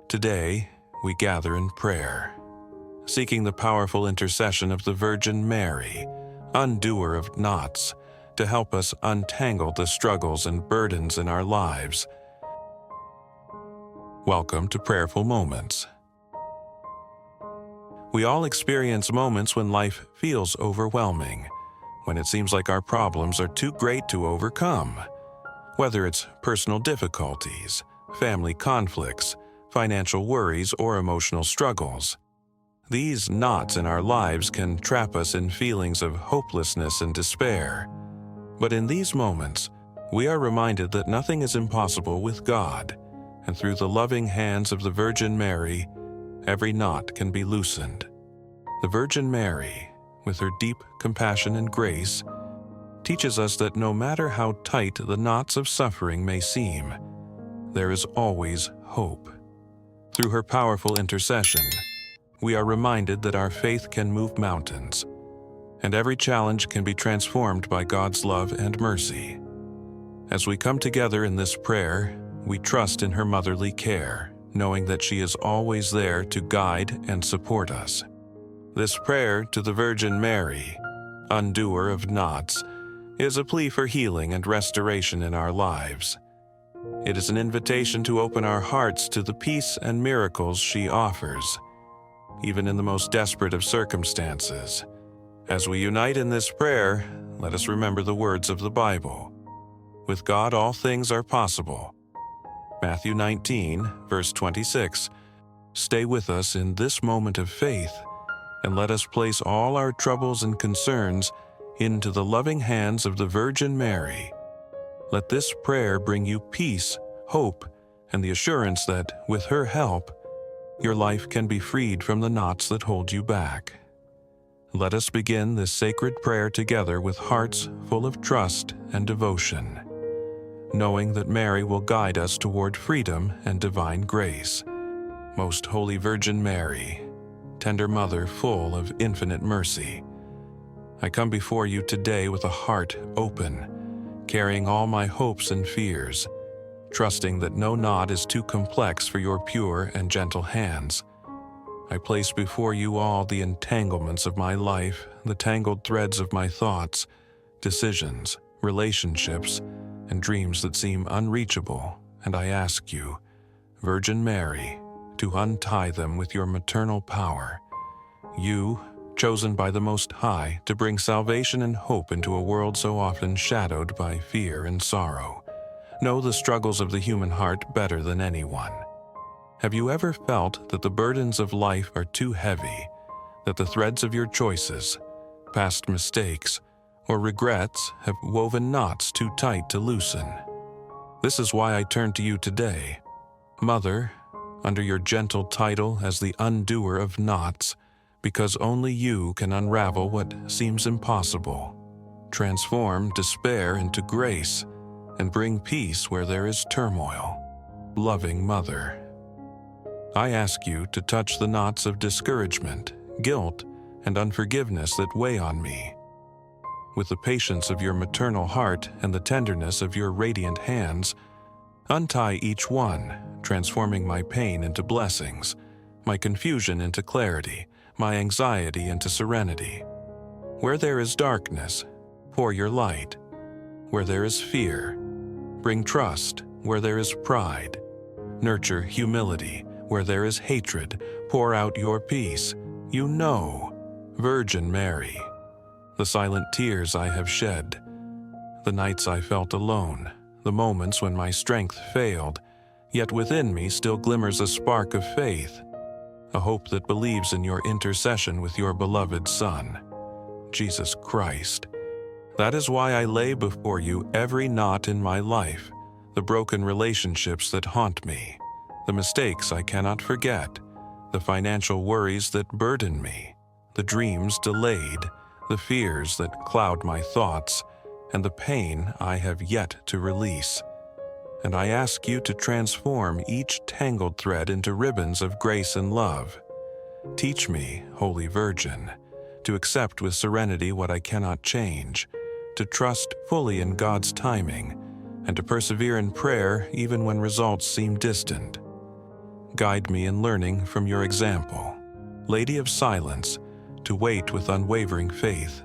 Today, we gather in prayer, seeking the powerful intercession of the Virgin Mary, undoer of knots, to help us untangle the struggles and burdens in our lives. Welcome to Prayerful Moments. We all experience moments when life feels overwhelming, when it seems like our problems are too great to overcome. Whether it's personal difficulties, family conflicts, financial worries, or emotional struggles, these knots in our lives can trap us in feelings of hopelessness and despair. But in these moments, we are reminded that nothing is impossible with God, and through the loving hands of the Virgin Mary, every knot can be loosened. The Virgin Mary, with her deep compassion and grace, teaches us that no matter how tight the knots of suffering may seem, there is always hope. Through her powerful intercession, we are reminded that our faith can move mountains, and every challenge can be transformed by God's love and mercy. As we come together in this prayer, we trust in her motherly care, knowing that she is always there to guide and support us. This prayer to the Virgin Mary, undoer of knots, is a plea for healing and restoration in our lives. It is an invitation to open our hearts to the peace and miracles she offers, even in the most desperate of circumstances. As we unite in this prayer, let us remember the words of the Bible. With God all things are possible. Matthew 19, verse 26. Stay with us in this moment of faith, and let us place all our troubles and concerns into the loving hands of the Virgin Mary. Let this prayer bring you peace, hope, and the assurance that, with her help, your life can be freed from the knots that hold you back. Let us begin this sacred prayer together with hearts full of trust and devotion, knowing that Mary will guide us toward freedom and divine grace. Most Holy Virgin Mary, tender Mother full of infinite mercy, I come before you today with a heart open, carrying all my hopes and fears, trusting that no knot is too complex for your pure and gentle hands. I place before you all the entanglements of my life, the tangled threads of my thoughts, decisions, relationships, and dreams that seem unreachable, and I ask you, Virgin Mary, to untie them with your maternal power. You, chosen by the Most High to bring salvation and hope into a world so often shadowed by fear and sorrow, know the struggles of the human heart better than anyone. Have you ever felt that the burdens of life are too heavy, that the threads of your choices, past mistakes, or regrets have woven knots too tight to loosen? This is why I turn to you today. Mother, under your gentle title as the undoer of knots, because only you can unravel what seems impossible, transform despair into grace, and bring peace where there is turmoil. Loving Mother, I ask you to touch the knots of discouragement, guilt, and unforgiveness that weigh on me. With the patience of your maternal heart and the tenderness of your radiant hands, untie each one, transforming my pain into blessings, my confusion into clarity, my anxiety into serenity. Where there is darkness, pour your light. Where there is fear, bring trust. Where there is pride, nurture humility. Where there is hatred, pour out your peace. You know, Virgin Mary, the silent tears I have shed, the nights I felt alone, the moments when my strength failed, yet within me still glimmers a spark of faith, a hope that believes in your intercession with your beloved Son, Jesus Christ. That is why I lay before you every knot in my life, the broken relationships that haunt me, the mistakes I cannot forget, the financial worries that burden me, the dreams delayed, the fears that cloud my thoughts, and the pain I have yet to release. And I ask you to transform each tangled thread into ribbons of grace and love. Teach me, Holy Virgin, to accept with serenity what I cannot change, to trust fully in God's timing, and to persevere in prayer even when results seem distant. guide me in learning from your example. Lady of silence, to wait with unwavering faith,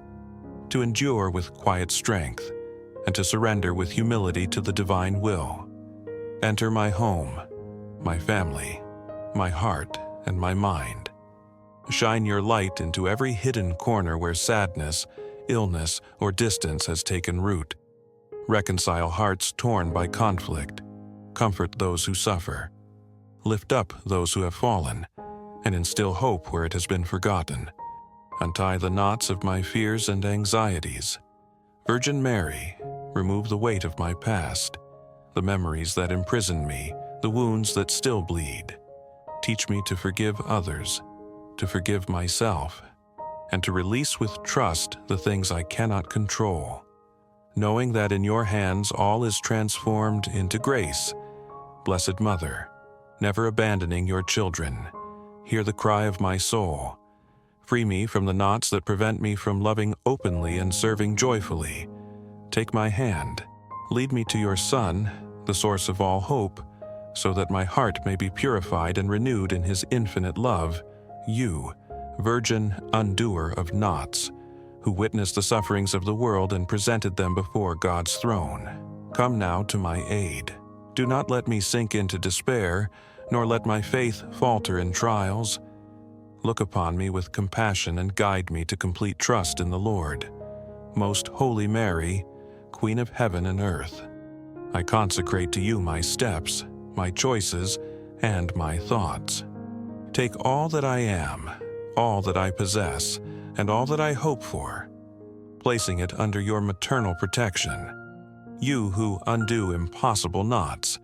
to endure with quiet strength, and to surrender with humility to the divine will. Enter my home, my family, my heart, and my mind. Shine your light into every hidden corner where sadness, illness, or distance has taken root. Reconcile hearts torn by conflict. Comfort those who suffer. Lift up those who have fallen, and instill hope where it has been forgotten. Untie the knots of my fears and anxieties. Virgin Mary, remove the weight of my past, the memories that imprison me, the wounds that still bleed. Teach me to forgive others, to forgive myself, and to release with trust the things I cannot control, knowing that in your hands all is transformed into grace. Blessed Mother, never abandoning your children, hear the cry of my soul. Free me from the knots that prevent me from loving openly and serving joyfully. Take my hand, lead me to your Son, the source of all hope, so that my heart may be purified and renewed in his infinite love. You, Virgin undoer of knots, who witnessed the sufferings of the world and presented them before God's throne, come now to my aid. Do not let me sink into despair, nor let my faith falter in trials. Look upon me with compassion and guide me to complete trust in the Lord. Most Holy Mary, Queen of heaven and earth, I consecrate to you my steps, my choices, and my thoughts. Take all that I am, all that I possess, and all that I hope for, placing it under your maternal protection. You who undo impossible knots,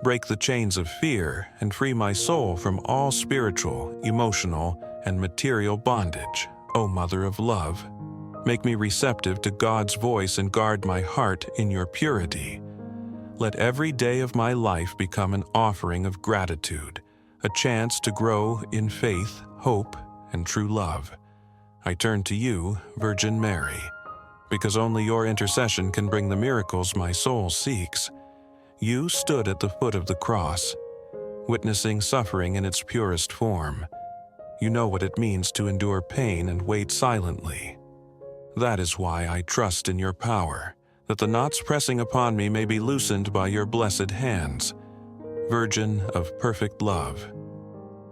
break the chains of fear, and free my soul from all spiritual, emotional, and material bondage. O Mother of Love, make me receptive to God's voice and guard my heart in your purity. Let every day of my life become an offering of gratitude, a chance to grow in faith, hope, and true love. I turn to you, Virgin Mary, because only your intercession can bring the miracles my soul seeks. You stood at the foot of the cross, witnessing suffering in its purest form. You know what it means to endure pain and wait silently. That is why I trust in your power, that the knots pressing upon me may be loosened by your blessed hands. Virgin of perfect love,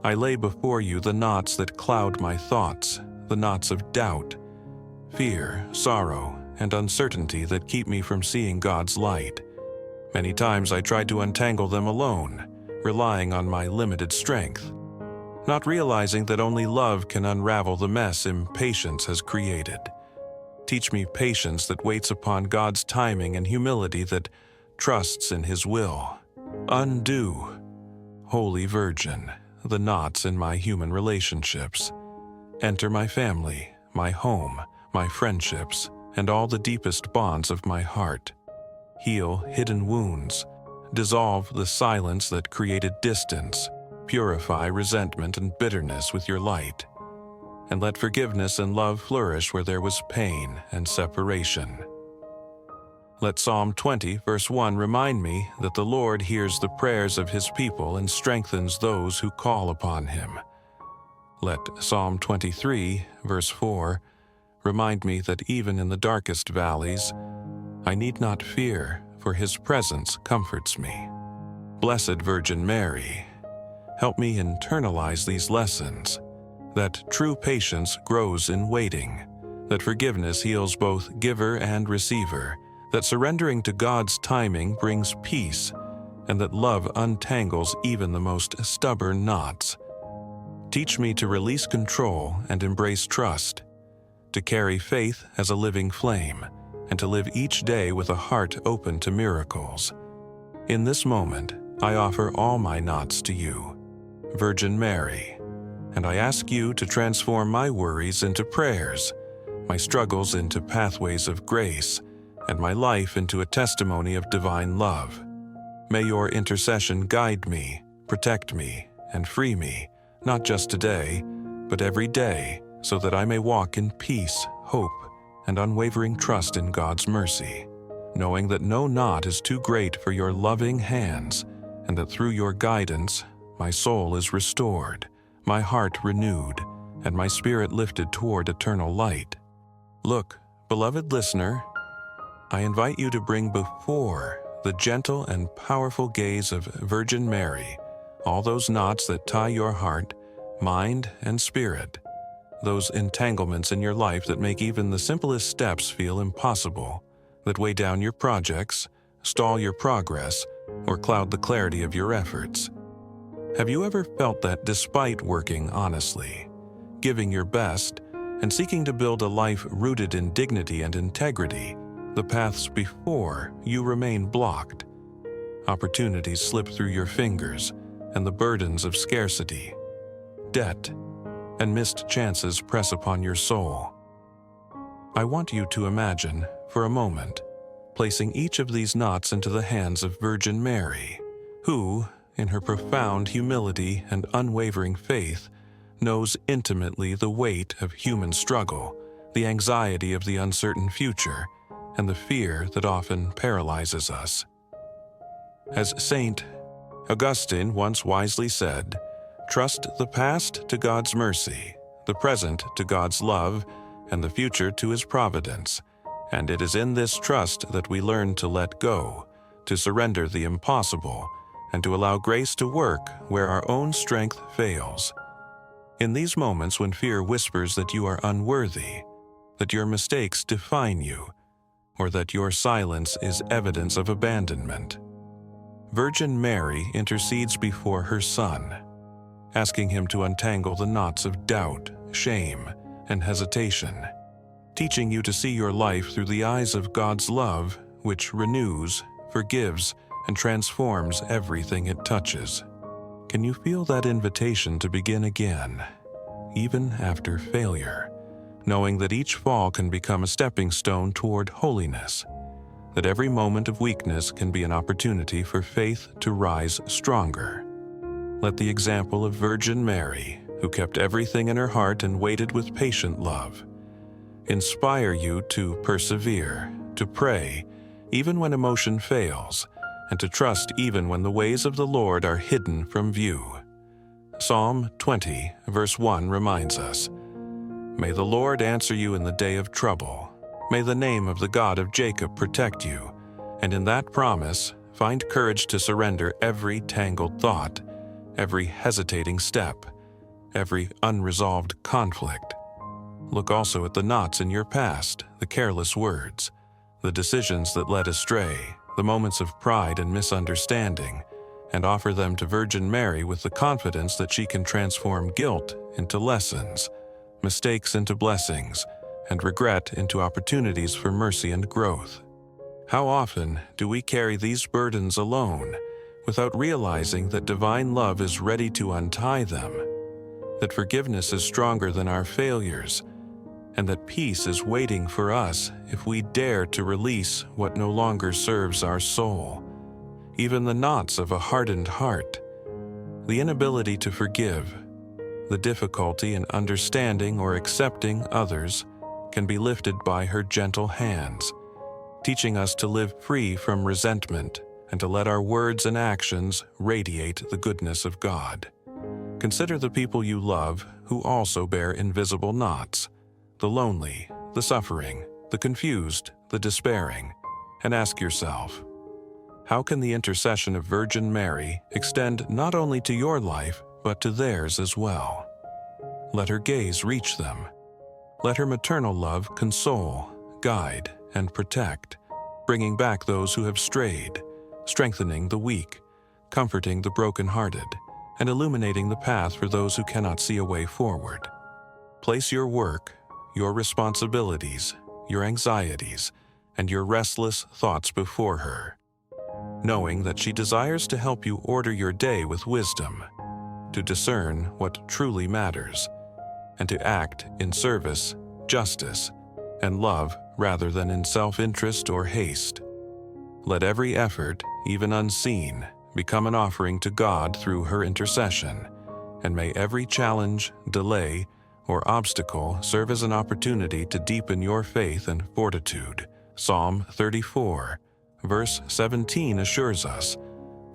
I lay before you the knots that cloud my thoughts, the knots of doubt, fear, sorrow, and uncertainty that keep me from seeing God's light. Many times I tried to untangle them alone, relying on my limited strength, not realizing that only love can unravel the mess impatience has created. Teach me patience that waits upon God's timing and humility that trusts in his will. Undo, Holy Virgin, the knots in my human relationships. Enter my family, my home, my friendships, and all the deepest bonds of my heart. Heal hidden wounds, dissolve the silence that created distance, purify resentment and bitterness with your light, and let forgiveness and love flourish where there was pain and separation. Let Psalm 20, verse 1 remind me that the Lord hears the prayers of his people and strengthens those who call upon him. Let Psalm 23, verse 4 remind me that even in the darkest valleys, I need not fear, for his presence comforts me. Blessed Virgin Mary, help me internalize these lessons, that true patience grows in waiting, that forgiveness heals both giver and receiver, that surrendering to God's timing brings peace, and that love untangles even the most stubborn knots. Teach me to release control and embrace trust, to carry faith as a living flame, and to live each day with a heart open to miracles. In this moment, I offer all my knots to you, Virgin Mary, and I ask you to transform my worries into prayers, my struggles into pathways of grace, and my life into a testimony of divine love. May your intercession guide me, protect me, and free me, not just today, but every day, so that I may walk in peace, hope, and unwavering trust in God's mercy, knowing that no knot is too great for your loving hands, and that through your guidance, my soul is restored, my heart renewed, and my spirit lifted toward eternal light. Look, beloved listener, I invite you to bring before the gentle and powerful gaze of Virgin Mary all those knots that tie your heart, mind, and spirit, those entanglements in your life that make even the simplest steps feel impossible, that weigh down your projects, stall your progress, or cloud the clarity of your efforts. Have you ever felt that despite working honestly, giving your best, and seeking to build a life rooted in dignity and integrity, the paths before you remain blocked? Opportunities slip through your fingers, and the burdens of scarcity, debt, and missed chances press upon your soul. I want you to imagine, for a moment, placing each of these knots into the hands of Virgin Mary, who, in her profound humility and unwavering faith, knows intimately the weight of human struggle, the anxiety of the uncertain future, and the fear that often paralyzes us. As Saint Augustine once wisely said, "Trust the past to God's mercy, the present to God's love, and the future to His providence. And it is in this trust that we learn to let go, to surrender the impossible, and to allow grace to work where our own strength fails." In these moments when fear whispers that you are unworthy, that your mistakes define you, or that your silence is evidence of abandonment, Virgin Mary intercedes before her Son, asking Him to untangle the knots of doubt, shame, and hesitation, teaching you to see your life through the eyes of God's love, which renews, forgives, and transforms everything it touches. Can you feel that invitation to begin again, even after failure, knowing that each fall can become a stepping stone toward holiness, that every moment of weakness can be an opportunity for faith to rise stronger? Let the example of Virgin Mary, who kept everything in her heart and waited with patient love, inspire you to persevere, to pray, even when emotion fails, and to trust even when the ways of the Lord are hidden from view. Psalm 20, verse 1 reminds us, "May the Lord answer you in the day of trouble. May the name of the God of Jacob protect you, and in that promise, find courage to surrender every tangled thought, every hesitating step, every unresolved conflict." Look also at the knots in your past, the careless words, the decisions that led astray, the moments of pride and misunderstanding, and offer them to Virgin Mary with the confidence that she can transform guilt into lessons, mistakes into blessings, and regret into opportunities for mercy and growth. How often do we carry these burdens alone, without realizing that divine love is ready to untie them, that forgiveness is stronger than our failures, and that peace is waiting for us if we dare to release what no longer serves our soul? Even the knots of a hardened heart, the inability to forgive, the difficulty in understanding or accepting others, can be lifted by her gentle hands, teaching us to live free from resentment and to let our words and actions radiate the goodness of God. Consider the people you love who also bear invisible knots, the lonely, the suffering, the confused, the despairing, and ask yourself, how can the intercession of Virgin Mary extend not only to your life, but to theirs as well? Let her gaze reach them. Let her maternal love console, guide, and protect, bringing back those who have strayed, strengthening the weak, comforting the brokenhearted, and illuminating the path for those who cannot see a way forward. Place your work, your responsibilities, your anxieties, and your restless thoughts before her, knowing that she desires to help you order your day with wisdom, to discern what truly matters, and to act in service, justice, and love rather than in self-interest or haste. Let every effort, even unseen, become an offering to God through her intercession, and may every challenge, delay, or obstacle serve as an opportunity to deepen your faith and fortitude. Psalm 34, verse 17 assures us,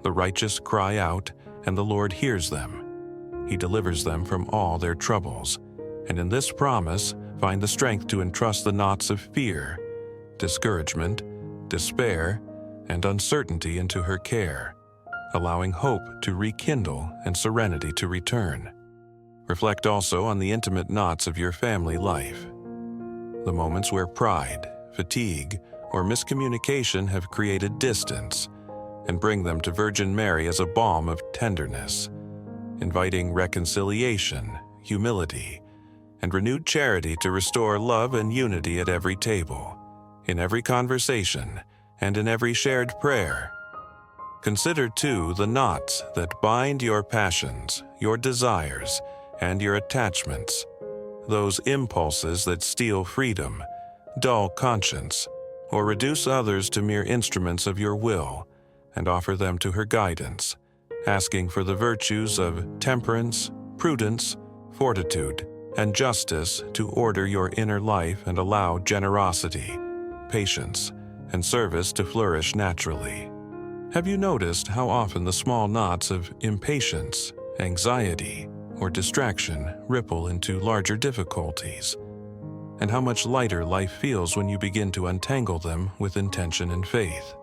"The righteous cry out, and the Lord hears them. He delivers them from all their troubles, and in this promise find the strength to entrust the knots of fear, discouragement, despair, and uncertainty into her care, allowing hope to rekindle and serenity to return. Reflect also on the intimate knots of your family life. The moments where pride, fatigue, or miscommunication have created distance, and bring them to Virgin Mary as a balm of tenderness, inviting reconciliation, humility, and renewed charity to restore love and unity at every table, in every conversation, and in every shared prayer. Consider, too, the knots that bind your passions, your desires, and your attachments, those impulses that steal freedom, dull conscience, or reduce others to mere instruments of your will, and offer them to her guidance, asking for the virtues of temperance, prudence, fortitude, and justice to order your inner life and allow generosity, patience, and service to flourish naturally. Have you noticed how often the small knots of impatience, anxiety, or distraction ripple into larger difficulties, and how much lighter life feels when you begin to untangle them with intention and faith?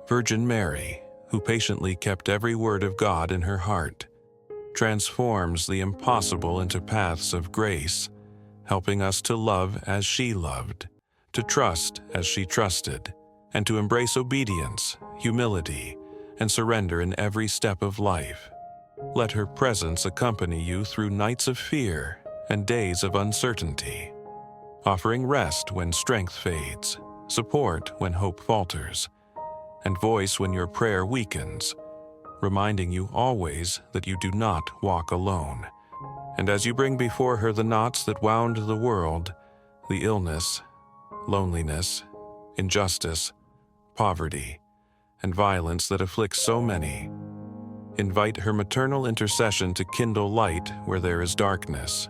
Virgin Mary, who patiently kept every word of God in her heart, transforms the impossible into paths of grace, helping us to love as she loved, to trust as she trusted, and to embrace obedience, humility, and surrender in every step of life. Let her presence accompany you through nights of fear and days of uncertainty, offering rest when strength fades, support when hope falters, and voice when your prayer weakens, reminding you always that you do not walk alone. And as you bring before her the knots that wound the world, the illness, loneliness, injustice, poverty, and violence that afflict so many, invite her maternal intercession to kindle light where there is darkness,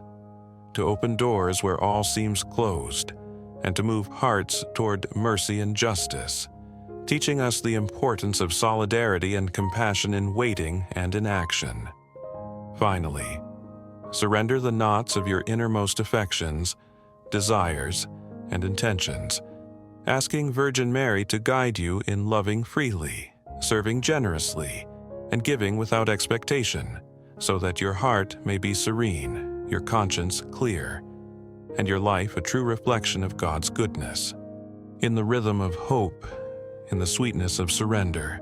to open doors where all seems closed, and to move hearts toward mercy and justice, teaching us the importance of solidarity and compassion in waiting and in action. Finally, surrender the knots of your innermost affections, desires, and intentions, asking Virgin Mary to guide you in loving freely, serving generously, and giving without expectation, so that your heart may be serene, your conscience clear, and your life a true reflection of God's goodness. In the rhythm of hope, in the sweetness of surrender,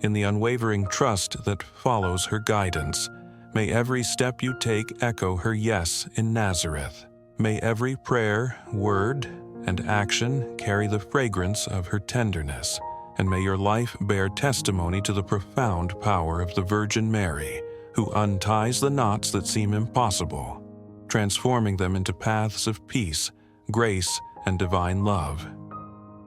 in the unwavering trust that follows her guidance, may every step you take echo her yes in Nazareth. May every prayer, word, and action carry the fragrance of her tenderness, and may your life bear testimony to the profound power of the Virgin Mary, who unties the knots that seem impossible, transforming them into paths of peace, grace, and divine love.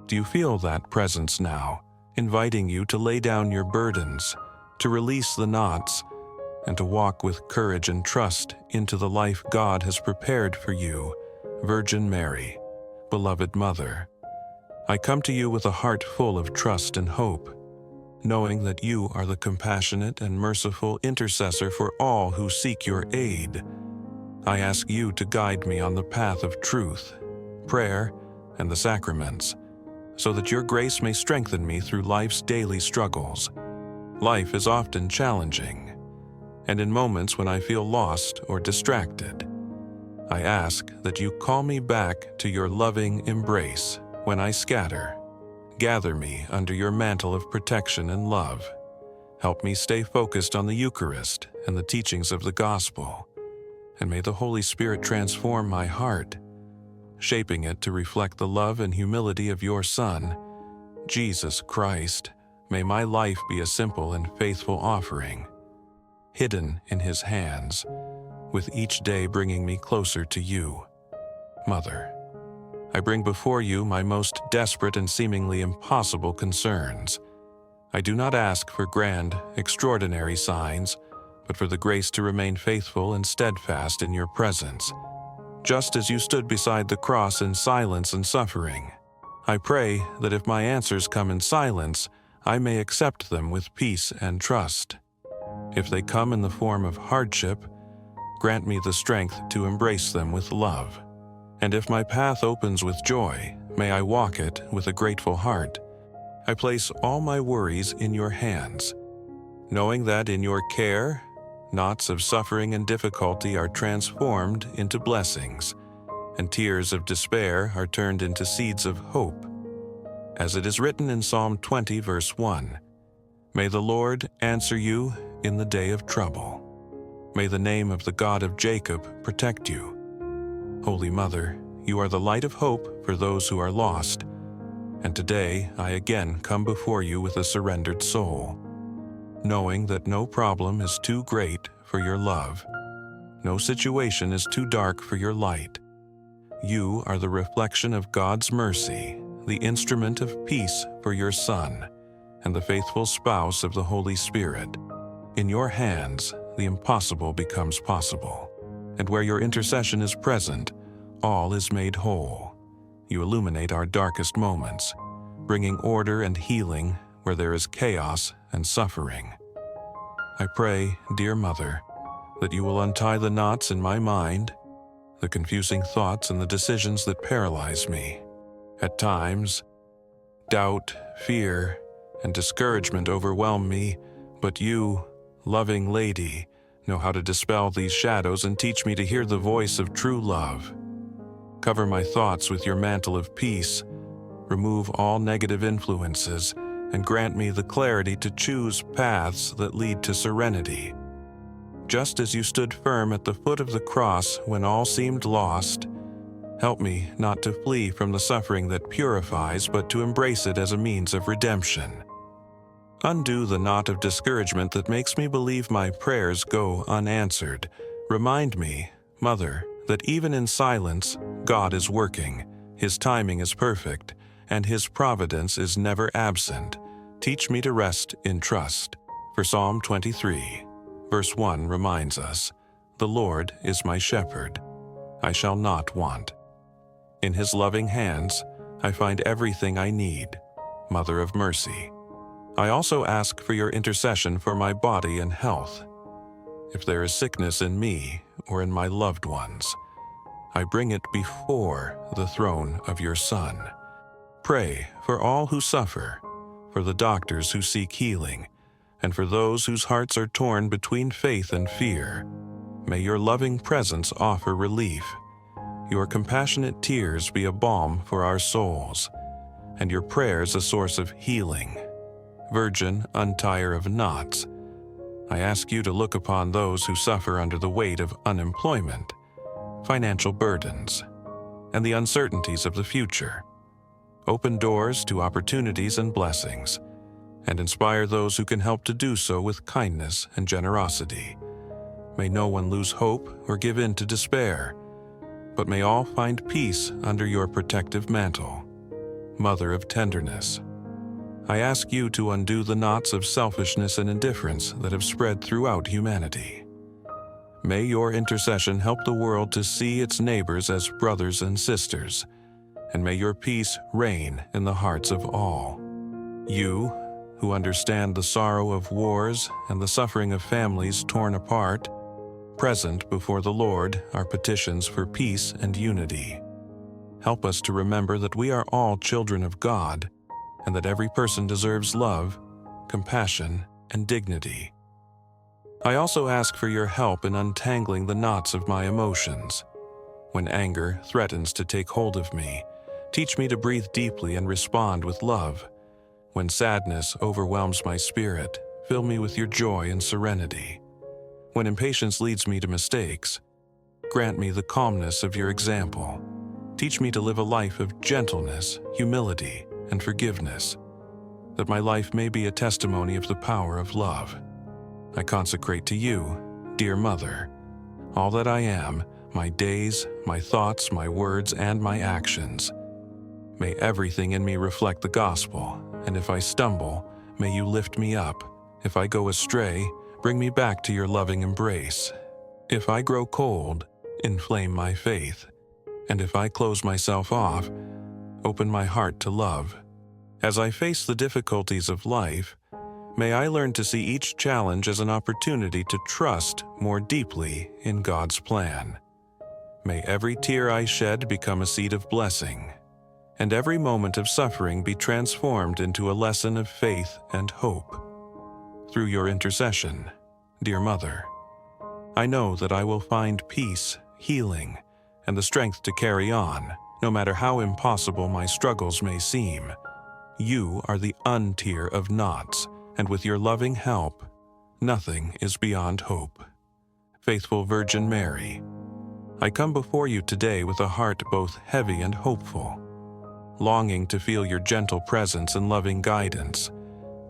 Do you feel that presence now, inviting you to lay down your burdens, to release the knots, and to walk with courage and trust into the life God has prepared for you, Virgin Mary, beloved Mother? I come to you with a heart full of trust and hope, knowing that you are the compassionate and merciful intercessor for all who seek your aid. I ask you to guide me on the path of truth, prayer, and the sacraments, so that your grace may strengthen me through life's daily struggles. Life is often challenging, and in moments when I feel lost or distracted, I ask that you call me back to your loving embrace when I scatter. Gather me under your mantle of protection and love. Help me stay focused on the Eucharist and the teachings of the Gospel, and may the Holy Spirit transform my heart, shaping it to reflect the love and humility of your Son, Jesus Christ. May my life be a simple and faithful offering, hidden in His hands, with each day bringing me closer to you. Mother, I bring before you my most desperate and seemingly impossible concerns. I do not ask for grand, extraordinary signs, but for the grace to remain faithful and steadfast in your presence, just as you stood beside the cross in silence and suffering. I pray that if my answers come in silence, I may accept them with peace and trust. If they come in the form of hardship, grant me the strength to embrace them with love. And if my path opens with joy, may I walk it with a grateful heart. I place all my worries in your hands, knowing that in your care, knots of suffering and difficulty are transformed into blessings, and tears of despair are turned into seeds of hope. As it is written in Psalm 20, verse 1, "May the Lord answer you in the day of trouble. May the name of the God of Jacob protect you." Holy Mother, you are the light of hope for those who are lost, and today I again come before you with a surrendered soul, knowing that no problem is too great for your love. No situation is too dark for your light. You are the reflection of God's mercy, the instrument of peace for your Son, and the faithful spouse of the Holy Spirit. In your hands, the impossible becomes possible, and where your intercession is present, all is made whole. You illuminate our darkest moments, bringing order and healing where there is chaos and suffering. I pray, dear Mother, that you will untie the knots in my mind, the confusing thoughts and the decisions that paralyze me. At times, doubt, fear, and discouragement overwhelm me, but you, loving Lady, know how to dispel these shadows and teach me to hear the voice of true love. Cover my thoughts with your mantle of peace, remove all negative influences, and grant me the clarity to choose paths that lead to serenity. Just as you stood firm at the foot of the cross when all seemed lost, help me not to flee from the suffering that purifies, but to embrace it as a means of redemption. Undo the knot of discouragement that makes me believe my prayers go unanswered. Remind me, Mother, that even in silence, God is working, His timing is perfect, and His providence is never absent. Teach me to rest in trust. For Psalm 23, verse 1 reminds us, "The Lord is my shepherd. I shall not want." In His loving hands, I find everything I need. Mother of Mercy, I also ask for your intercession for my body and health. If there is sickness in me or in my loved ones, I bring it before the throne of your Son. Pray for all who suffer, for the doctors who seek healing, and for those whose hearts are torn between faith and fear. May your loving presence offer relief. Your compassionate tears be a balm for our souls, and your prayers a source of healing. Virgin, untier of knots, I ask you to look upon those who suffer under the weight of unemployment, financial burdens, and the uncertainties of the future. Open doors to opportunities and blessings, and inspire those who can help to do so with kindness and generosity. May no one lose hope or give in to despair, but may all find peace under your protective mantle. Mother of tenderness, I ask you to undo the knots of selfishness and indifference that have spread throughout humanity. May your intercession help the world to see its neighbors as brothers and sisters, and may your peace reign in the hearts of all. You, who understand the sorrow of wars and the suffering of families torn apart, present before the Lord are petitions for peace and unity. Help us to remember that we are all children of God, and that every person deserves love, compassion, and dignity. I also ask for your help in untangling the knots of my emotions. When anger threatens to take hold of me, teach me to breathe deeply and respond with love. When sadness overwhelms my spirit, fill me with your joy and serenity. When impatience leads me to mistakes, grant me the calmness of your example. Teach me to live a life of gentleness, humility, and forgiveness, that my life may be a testimony of the power of love. I consecrate to you, dear Mother, all that I am, my days, my thoughts, my words, and my actions. May everything in me reflect the gospel, and if I stumble, may you lift me up. If I go astray, bring me back to your loving embrace. If I grow cold, inflame my faith, and if I close myself off, open my heart to love. As I face the difficulties of life, May I learn to see each challenge as an opportunity to trust more deeply in God's plan. May every tear I shed become a seed of blessing, and every moment of suffering be transformed into a lesson of faith and hope. Through your intercession, dear Mother, I know that I will find peace, healing, and the strength to carry on, no matter how impossible my struggles may seem. You are the untier of knots, and with your loving help, nothing is beyond hope. Faithful Virgin Mary, I come before you today with a heart both heavy and hopeful, longing to feel your gentle presence and loving guidance.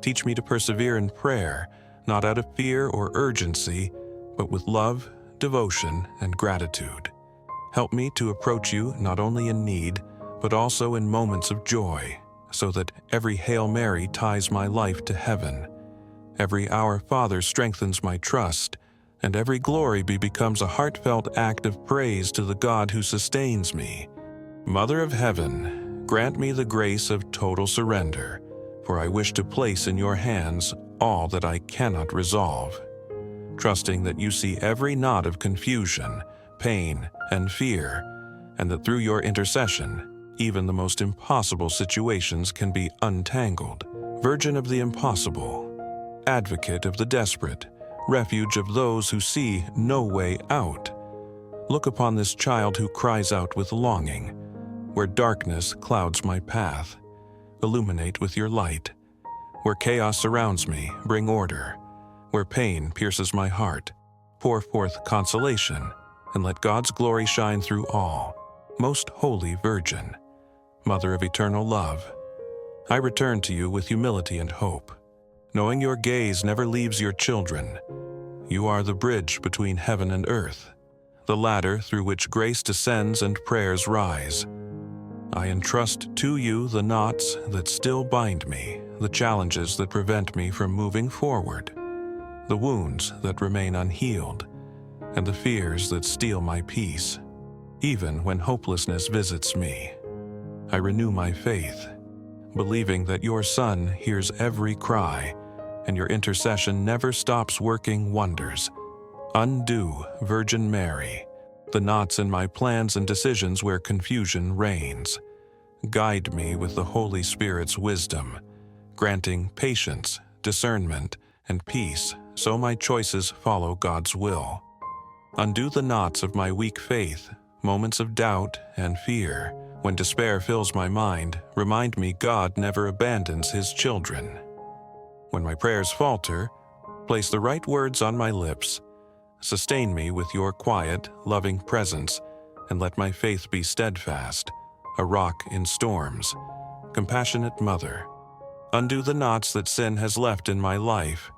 Teach me to persevere in prayer, not out of fear or urgency, but with love, devotion, and gratitude. Help me to approach you not only in need, but also in moments of joy, so that every Hail Mary ties my life to heaven, every Our Father strengthens my trust, and every Glory Be becomes a heartfelt act of praise to the God who sustains me. Mother of Heaven, grant me the grace of total surrender, for I wish to place in your hands all that I cannot resolve, trusting that you see every knot of confusion, pain, and fear, and that through your intercession, even the most impossible situations can be untangled. Virgin of the impossible, advocate of the desperate, refuge of those who see no way out, look upon this child who cries out with longing. Where darkness clouds my path, illuminate with your light. Where chaos surrounds me, bring order. Where pain pierces my heart, pour forth consolation, and let God's glory shine through all. Most Holy Virgin, Mother of eternal love, I return to you with humility and hope, knowing your gaze never leaves your children. You are the bridge between heaven and earth, the ladder through which grace descends and prayers rise. I entrust to you the knots that still bind me, the challenges that prevent me from moving forward, the wounds that remain unhealed, and the fears that steal my peace. Even when hopelessness visits me, I renew my faith, believing that your Son hears every cry, and your intercession never stops working wonders. Undo, Virgin Mary, the knots in my plans and decisions where confusion reigns. Guide me with the Holy Spirit's wisdom, granting patience, discernment, and peace so my choices follow God's will. Undo the knots of my weak faith, moments of doubt and fear. When despair fills my mind, remind me God never abandons His children. When my prayers falter, place the right words on my lips. Sustain me with your quiet, loving presence, and let my faith be steadfast, a rock in storms. Compassionate Mother, undo the knots that sin has left in my life.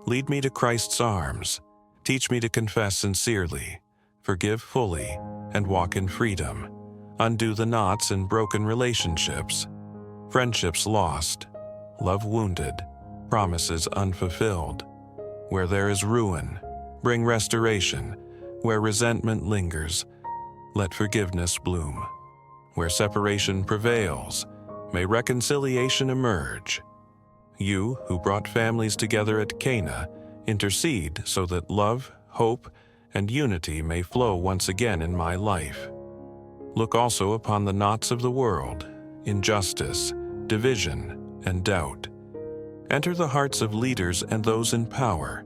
Lead me to Christ's arms. Teach me to confess sincerely, forgive fully, and walk in freedom. Undo the knots in broken relationships, friendships lost, love wounded, promises unfulfilled. Where there is ruin, bring restoration. Where resentment lingers, let forgiveness bloom. Where separation prevails, may reconciliation emerge. You, who brought families together at Cana, intercede so that love, hope, and unity may flow once again in my life. Look also upon the knots of the world, injustice, division, and doubt. Enter the hearts of leaders and those in power.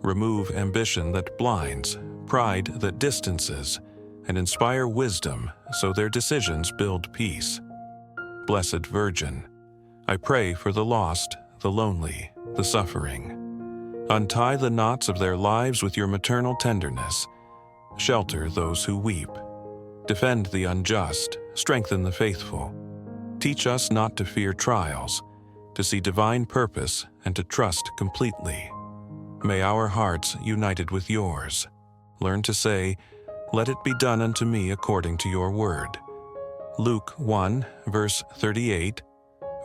Remove ambition that blinds, pride that distances, and inspire wisdom so their decisions build peace. Blessed Virgin, I pray for the lost, the lonely, the suffering. Untie the knots of their lives with your maternal tenderness. Shelter those who weep. Defend the unjust, strengthen the faithful. Teach us not to fear trials, to see divine purpose, and to trust completely. May our hearts, united with yours, learn to say, "Let it be done unto me according to your word." Luke 1, verse 38,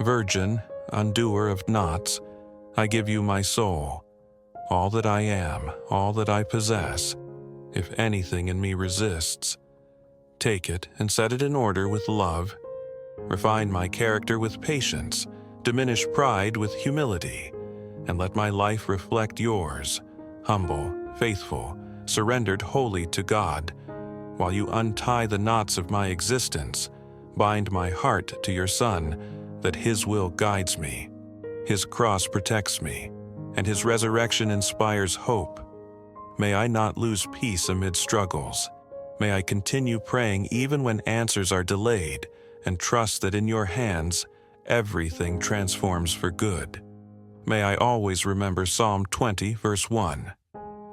Virgin, undoer of knots, I give you my soul, all that I am, all that I possess. If anything in me resists, take it and set it in order with love. Refine my character with patience, diminish pride with humility, and let my life reflect yours, humble, faithful, surrendered wholly to God. While you untie the knots of my existence, bind my heart to your Son, that His will guides me, His cross protects me, and His resurrection inspires hope. May I not lose peace amid struggles. May I continue praying even when answers are delayed, and trust that in your hands, everything transforms for good. May I always remember Psalm 20, verse 1.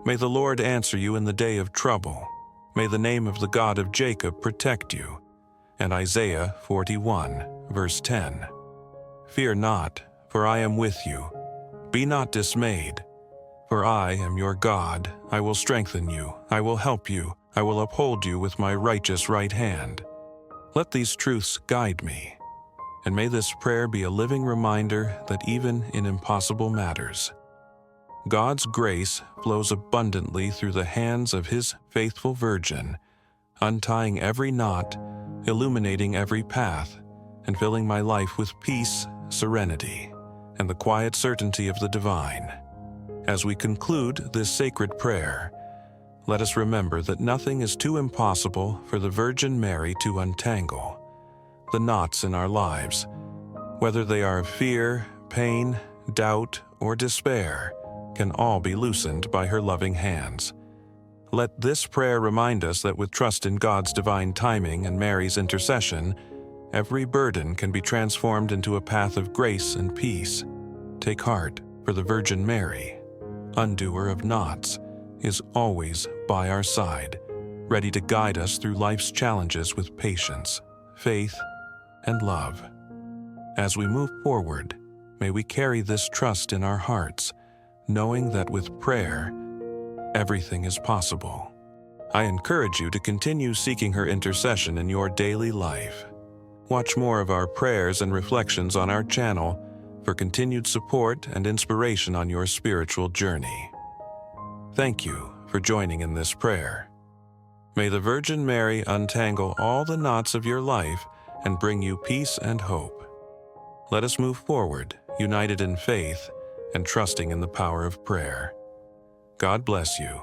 May the Lord answer you in the day of trouble. May the name of the God of Jacob protect you. And Isaiah 41, verse 10. Fear not, for I am with you. Be not dismayed, for I am your God. I will strengthen you. I will help you. I will uphold you with my righteous right hand. Let these truths guide me, and may this prayer be a living reminder that even in impossible matters, God's grace flows abundantly through the hands of His faithful Virgin, untying every knot, illuminating every path, and filling my life with peace, serenity, and the quiet certainty of the divine. As we conclude this sacred prayer, let us remember that nothing is too impossible for the Virgin Mary to untangle. The knots in our lives, whether they are of fear, pain, doubt, or despair, can all be loosened by her loving hands. Let this prayer remind us that with trust in God's divine timing and Mary's intercession, every burden can be transformed into a path of grace and peace. Take heart, for the Virgin Mary, undoer of knots, is always by our side, ready to guide us through life's challenges with patience, faith, and love. As we move forward, may we carry this trust in our hearts, knowing that with prayer, everything is possible. I encourage you to continue seeking her intercession in your daily life. Watch more of our prayers and reflections on our channel for continued support and inspiration on your spiritual journey. Thank you for joining in this prayer. May the Virgin Mary untangle all the knots of your life and bring you peace and hope. Let us move forward, united in faith and trusting in the power of prayer. God bless you.